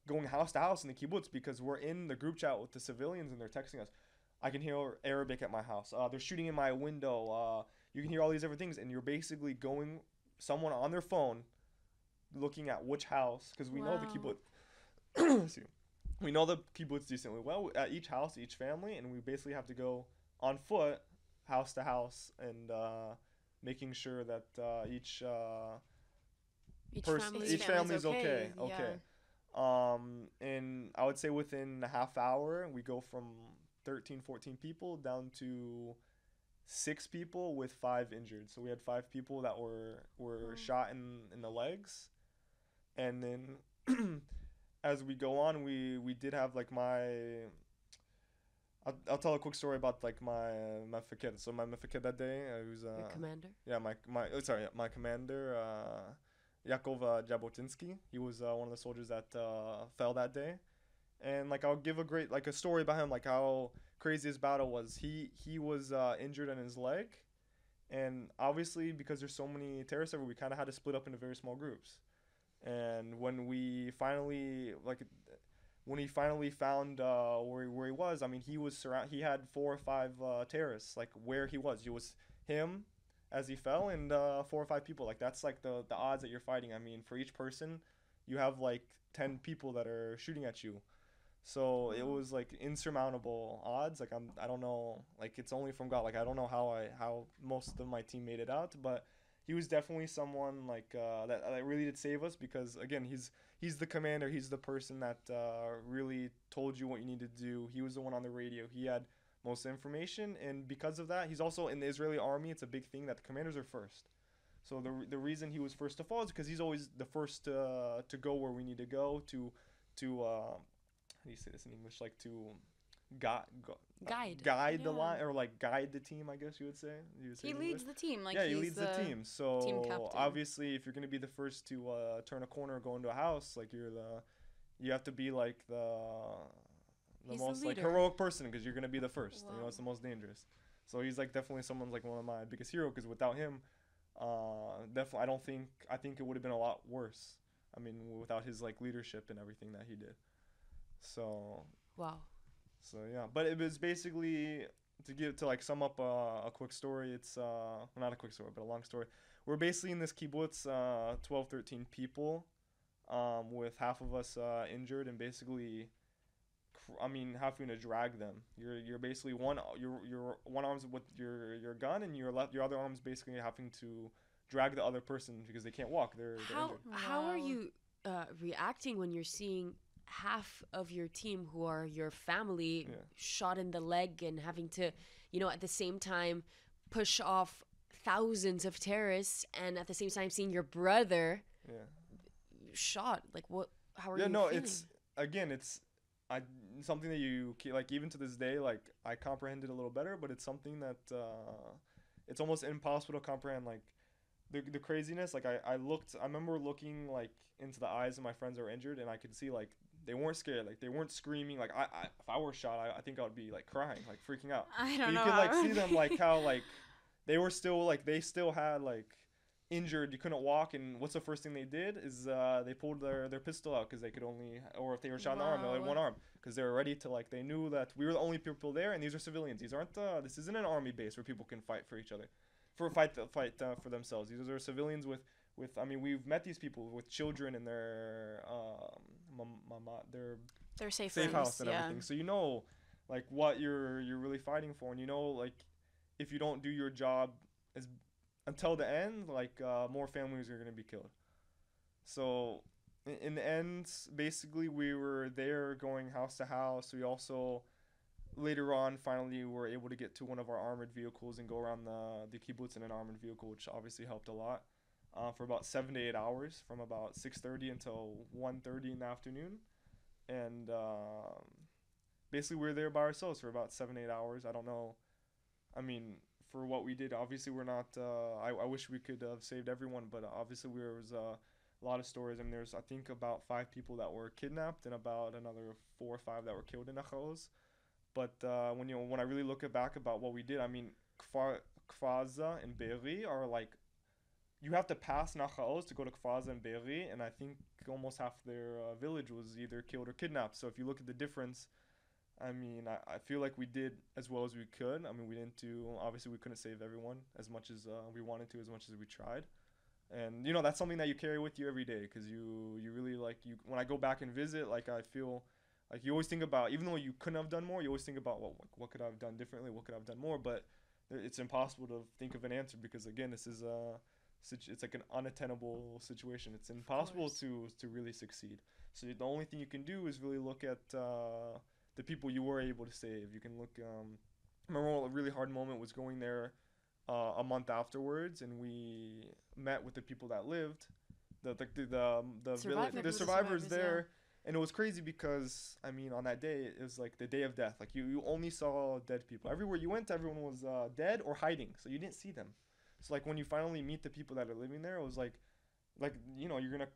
going house to house in the kibbutz because we're in the group chat with the civilians and they're texting us. I can hear Arabic at my house. They're shooting in my window. You can hear all these different things, and you're basically going someone on their phone, looking at which house because we know the Wow. kibbutz. Excuse me. We know the kibbutz decently well at each house, each family, and we basically have to go on foot, house to house, and making sure that Each person, family. each family is okay. Yeah. Okay. And I would say within a half hour, we go from 13, 14 people down to 6 people with 5 injured. So we had 5 people that were Oh. shot in the legs, and then as we go on, we did have like I'll tell a quick story about like my mefaked. So my mefaked that day, who's Your commander. yeah, my commander, Yakov Jabotinsky. He was one of the soldiers that fell that day, and like I'll give a story about him, like how crazy his battle was. He was injured in his leg, and obviously because there's so many terrorists everywhere, we kind of had to split up into very small groups. And when he finally found where he was, I mean, he had 4 or 5 terrorists like where he was. It was him as he fell and 4 or 5 people. Like that's like the odds that you're fighting. I mean, for each person, you have like 10 people that are shooting at you. So it Wow. was like insurmountable odds. Like I don't know, like it's only from God. Like I don't know how most of my team made it out, but he was definitely someone like that really did save us because again he's the commander. He's the person that really told you what you need to do. He was the one on the radio. He had most information, and because of that, he's also in the Israeli army. It's a big thing that the commanders are first. So the reason he was first to fall is because he's always the first to go where we need to go to how do you say this in English? Like to guide Guide. guide the Yeah. line or like guide the team. I guess you would say. You would say He it in English? leads the team. Like Yeah, he he's leads the team. So team captain. obviously, if you're gonna be the first to turn a corner or go into a house, like you have to be like the He's the most like leader. heroic person because you're gonna be the first. You know, Wow. it's the most dangerous. So he's like definitely someone's like one of my biggest heroes because without him, definitely I think it would have been a lot worse. I mean, without his like leadership and everything that he did. So Wow. so yeah, but it was basically to like sum up a quick story. It's well, not a quick story, but a long story. We're basically in this kibbutz, 12, 13 people, with half of us injured and basically, I mean, having to drag them. You're basically your one arm's with your gun and your other arm's basically having to drag the other person because they can't walk. They're How injured. how are Wow. you reacting when you're seeing half of your team who are your family Yeah. shot in the leg and having to, at the same time push off thousands of terrorists and at the same time seeing your brother Yeah. shot? Like what? How are Yeah, you no, feeling? it's again, it's I something that like even to this day, like I comprehend it a little better, but it's something that it's almost impossible to comprehend. Like the craziness. Like I remember looking like into the eyes of my friends that were injured, and I could see like they weren't scared, like they weren't screaming. Like if I were shot, I think I would be like crying, like freaking out. I But don't you know. could like see them like how like they still had like injured, you couldn't walk, and what's the first thing they did is they pulled their pistol out because they could only, or if they were shot in the arm, they only had Wow. one arm because they were ready to like they knew that we were the only people there and these are civilians. These aren't this isn't an army base where people can fight for each other, fight for themselves. These are civilians with I mean we've met these people with children in their their They're safe safe rooms, house and yeah. everything. So you know like what you're really fighting for, and you know like if you don't do your job as until the end, like more families are gonna be killed. So in the end, basically we were there going house to house. We also later on finally were able to get to one of our armored vehicles and go around the kibbutz in an armored vehicle, which obviously helped a lot. For about 7 to 8 hours, from about 6:30 until 1:30 in the afternoon, and basically we were there by ourselves for about 7 to 8 hours. I don't know. I mean, for what we did, obviously we're not. I wish we could have saved everyone, but obviously we was a lot of stories. I mean, there's I think about 5 people that were kidnapped and about another 4 or 5 that were killed in Nachaoz. But when I really look back about what we did, I mean, Kfaza and Be'eri are like, you have to pass Nachaoz to go to Kfaza and Be'eri, and I think almost half their village was either killed or kidnapped. So if you look at the difference, I mean, I feel like we did as well as we could. I mean, we didn't do, obviously we couldn't save everyone as much as we wanted to, as much as we tried. And, you know, that's something that you carry with you every day, because you really, like, when I go back and visit, like, I feel like you always think about, even though you couldn't have done more, you always think about, well, what could I have done differently, what could I have done more, but it's impossible to think of an answer, because, again, this is it's like an unattainable situation. It's impossible to really succeed. So the only thing you can do is really look at the people you were able to save. You can look, I remember a really hard moment was going there a month afterwards, and we met with the people that lived, the survivors there, and it was crazy because, I mean, on that day it was like the day of death. Like you only saw dead people everywhere you went. Everyone was dead or hiding, so you didn't see them. So like when you finally meet the people that are living there, it was like you know, you're gonna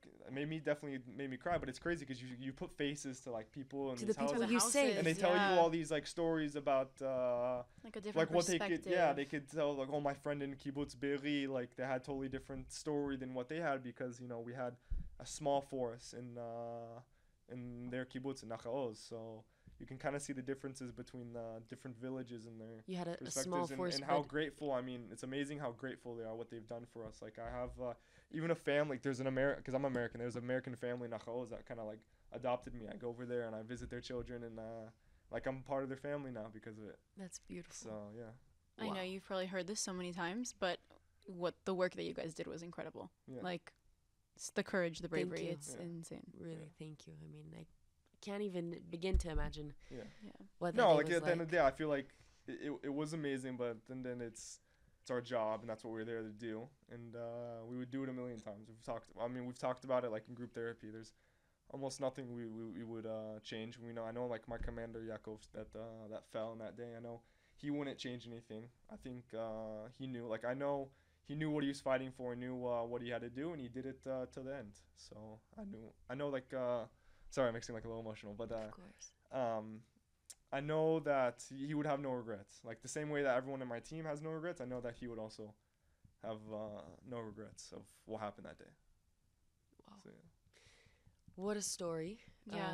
definitely made me cry, but it's crazy because you put faces to like people and to the people you save, and they tell you all these like stories about like a different what perspective. they could tell, like, oh, my friend in Kibbutz Be'eri, like they had totally different story than what they had, because, you know, we had a small forest in their kibbutz in Nachaoz, so you can kind of see the differences between different villages and their you had a perspectives, small force, and how grateful. I mean, it's amazing how grateful they are, what they've done for us. Like I have even a family. There's an because I'm American. There's an American family in Nachaoz that kind of like adopted me. I go over there and I visit their children, and like I'm part of their family now because of it. That's beautiful. So yeah. I know you've probably heard this so many times, but the work that you guys did was incredible. Yeah. Like, it's the courage, the bravery. Thank you. It's insane. Really, thank you. I mean, I can't even begin to imagine. What that No, day like was at the end of the day, I feel like it was amazing, but then it's our job, and that's what we're there to do, and we would do it a million times. We've talked about it like in group therapy. There's almost nothing we would change. I know like my commander Yaakov that fell on that day. I know he wouldn't change anything. I think he knew. Like I know he knew what he was fighting for. He knew what he had to do, and he did it to the end. So I know like. Sorry, I'm mixing like a little emotional, but of course. I know that he would have no regrets. Like the same way that everyone in my team has no regrets, I know that he would also have no regrets of what happened that day. Wow. So, What a story. Yeah.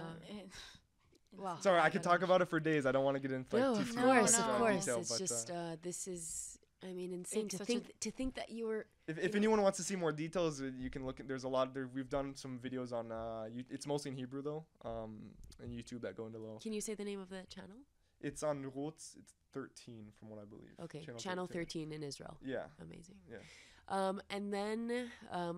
Wow. Sorry, I could talk about it for days. I don't want to get into like No, too of much course. detail, It's but, just this is. I mean, insane It's to such think think that you were. If anyone wants to see more details, you can look at. There's a lot. We've done some videos on. It's mostly in Hebrew though. On YouTube that go into low. Can you say the name of the channel? It's on Roots. It's 13 from what I believe. Okay, channel 13 in Israel. Yeah. Amazing. Yeah. And then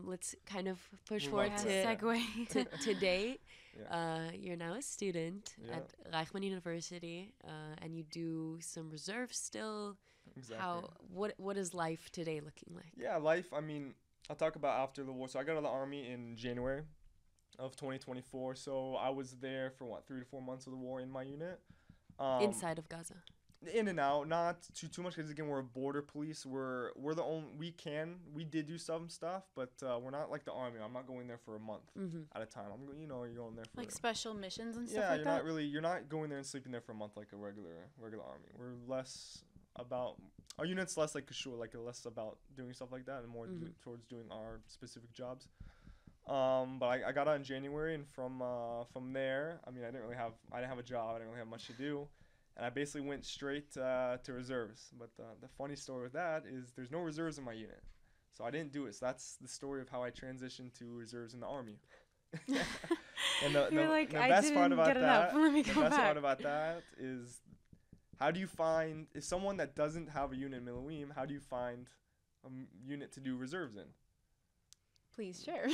let's kind of push Move forward on to segue. today. Yeah. You're now a student Yeah. at Reichman University, and you do some reserve still. Exactly. What is life today looking like? Yeah, life. I mean, I'll talk about after the war. So I got out of the army in January of 2024. So I was there for 3 to 4 months of the war in my unit. Inside of Gaza. In and out, not too much, because again we're a border police. We're the only we did do some stuff, but we're not like the army. I'm not going there for a month at a time. You're going there for Like special missions and stuff yeah. like that. You're not going there and sleeping there for a month like a regular army. We're less about our unit's less like less about doing stuff like that and more towards doing our specific jobs. But I got out in January, and from there, I mean, I didn't have a job. I didn't really have much to do. And I basically went straight to reserves. But the funny story with that is there's no reserves in my unit. So I didn't do it. So that's the story of how I transitioned to reserves in the army. And the best part about that, part about that is, how do you find, if someone that doesn't have a unit in Miluim, how do you find a unit to do reserves in? Please share.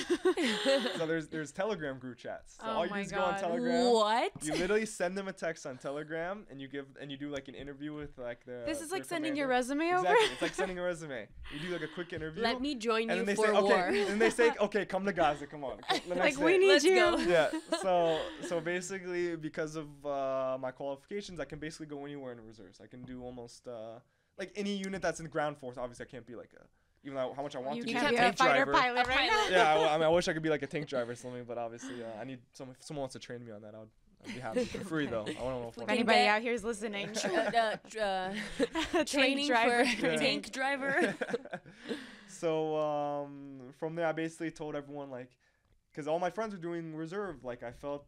So there's Telegram group chats. So all you do is go on God. Telegram. What? You literally send them a text on Telegram, and you do like an interview with like the. This is like their sending commander. your resume over? Exactly. It's like sending a resume. You do like a quick interview. Let me join and you then they for say, war. okay, and they say, okay, come to Gaza, come on. The Like, next we day. need Let's you. go. Yeah. So basically, because of my qualifications, I can basically go anywhere in the reserves. I can do almost like any unit that's in the ground force. Obviously, I can't be like even though how much I want You to be can't a be a tank fighter driver. pilot right now. Yeah, I mean, I wish I could be like a tank driver or something, but obviously, I need if someone wants to train me on that. I'd be happy for free though. I don't know If if anybody out here is listening, Training driver for training. tank driver. So from there, I basically told everyone like, because all my friends were doing reserve. Like I felt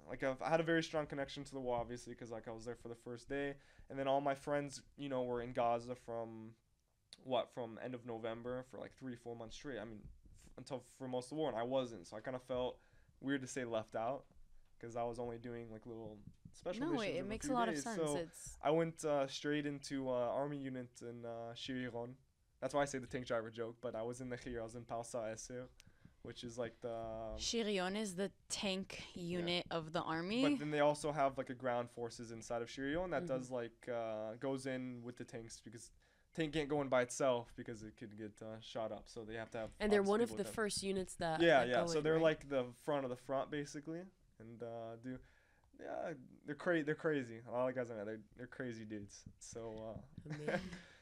like I had a very strong connection to the war, obviously, because like I was there for the first day, and then all my friends, were in Gaza from end of November for like 3-4 months straight. I mean, until for most of the war, and I wasn't. So I kind of felt weird to say left out, because I was only doing like little special No, missions. it over makes few a lot of days. sense. So It's I went straight into army unit in Shiriron. That's why I say the tank driver joke. But I was in the Khir. I was in Palsa Esir, which is like the. Shirion is the tank unit of the army. But then they also have like a ground forces inside of Shirion that does like goes in with the tanks, because tank can't go in by itself because it could get shot up. So they have to have. And they're obviously one of people the with them. first units that. Yeah, that yeah. go So in, they're right? like the front of the front basically, and yeah, they're crazy. They're crazy. A lot of guys I know, they're crazy dudes. So Amazing.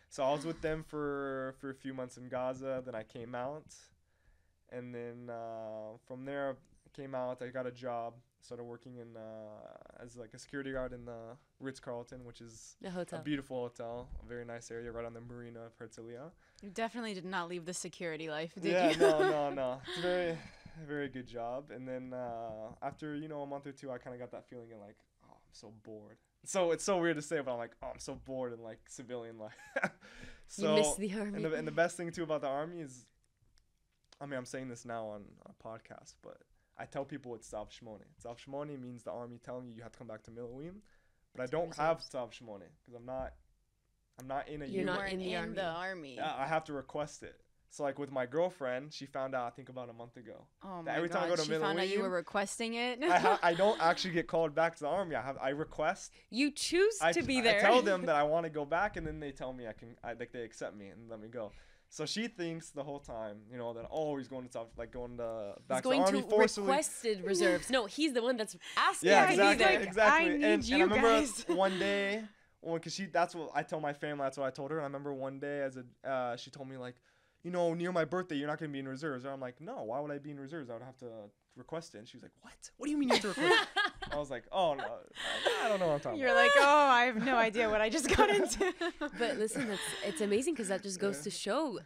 so I was with them for a few months in Gaza. Then I came out, and then from there I came out. I got a job. Started working in as like a security guard in the Ritz-Carlton, which is The a hotel. beautiful hotel, a very nice area right on the marina of Herzliya. You definitely did not leave the security life, did Yeah, you? no. It's a very, very good job. And then after a month or two, I kind of got that feeling of like, oh, I'm so bored. So it's so weird to say, but I'm like, oh, I'm so bored in like civilian life. You miss the army. and the best thing too about the army is, I mean, I'm saying this now on a podcast, but I tell people it's Tzav Shmone. Tzav Shmone means the army telling you have to come back to Miluim, but I don't have Tzav Shmone because I'm not in a You're unit. not in the army. the army. Yeah, I have to request it. So like with my girlfriend, she found out I think about a month ago. Oh that my every god, time I go to she found out you Miluim, were requesting it. I don't actually get called back to the army. I request. You choose to be there. I tell them that I want to go back, and then they tell me like they accept me and let me go. So she thinks the whole time, that he's going to South, like going to back He's going to the army to forcibly. requested reserves. No, he's the one that's asking Yeah, to exactly, be there. exactly. I need and I you remember guys. one day, because that's what I tell my family. That's what I told her. And I remember one day she told me like, near my birthday, you're not going to be in reserves. And I'm like, no, why would I be in reserves? I would have to request it. And she was like, what? What do you mean you have to request it? I was like, oh, no, I don't know what I'm talking You're about. like, oh, I have no idea what I just got into. But listen, it's amazing because that just goes to show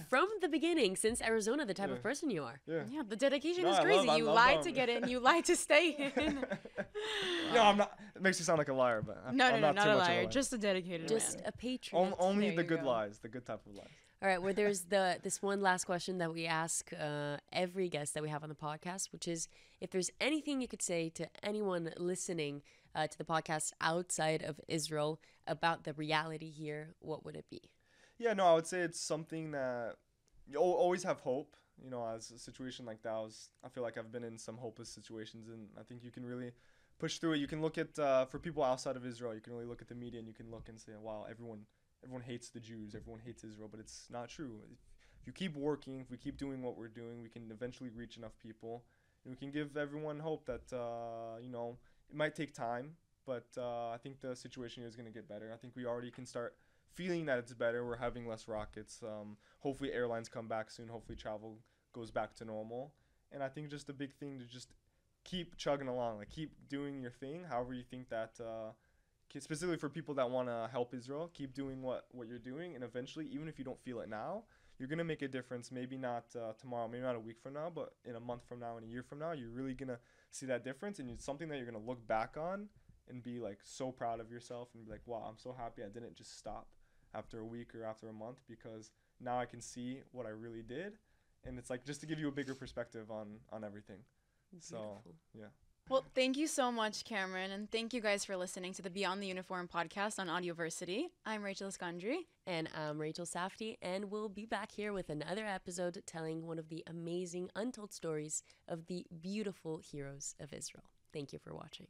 from the beginning, since Arizona, the type of person you are. Yeah. Yeah, the dedication No, is I crazy. love You lied them. to get in, you lied to stay in. No, I'm not. It makes you sound like a liar, but I'm No, not not too a much of liar. Just a dedicated Just man. a patriot. Only There the you good go. lies, the good type of lies. All right, well, there's this one last question that we ask every guest that we have on the podcast, which is if there's anything you could say to anyone listening to the podcast outside of Israel about the reality here, what would it be? Yeah, no, I would say it's something that you always have hope. As a situation like that, I feel like I've been in some hopeless situations, and I think you can really push through it. You can look at, for people outside of Israel, you can really look at the media and you can look and say, wow, everyone hates the Jews, everyone hates Israel, but it's not true. If you keep working, if we keep doing what we're doing, we can eventually reach enough people, and we can give everyone hope that, it might take time, but I think the situation here is going to get better. I think we already can start feeling that it's better. We're having less rockets. Hopefully airlines come back soon. Hopefully travel goes back to normal. And I think just a big thing to just keep chugging along, like keep doing your thing, however you think that, specifically for people that want to help Israel, keep doing what you're doing. And eventually, even if you don't feel it now, you're going to make a difference. Maybe not tomorrow, maybe not a week from now, but in a month from now, in a year from now, you're really going to see that difference. And it's something that you're going to look back on and be like so proud of yourself and be like, wow, I'm so happy I didn't just stop after a week or after a month, because now I can see what I really did. And it's like just to give you a bigger perspective on everything. So, Beautiful. yeah. Well, thank you so much, Cameron, and thank you guys for listening to the Beyond the Uniform podcast on Audioversity. I'm Rachel Escandri. And I'm Rachel Safdie, and we'll be back here with another episode telling one of the amazing untold stories of the beautiful heroes of Israel. Thank you for watching.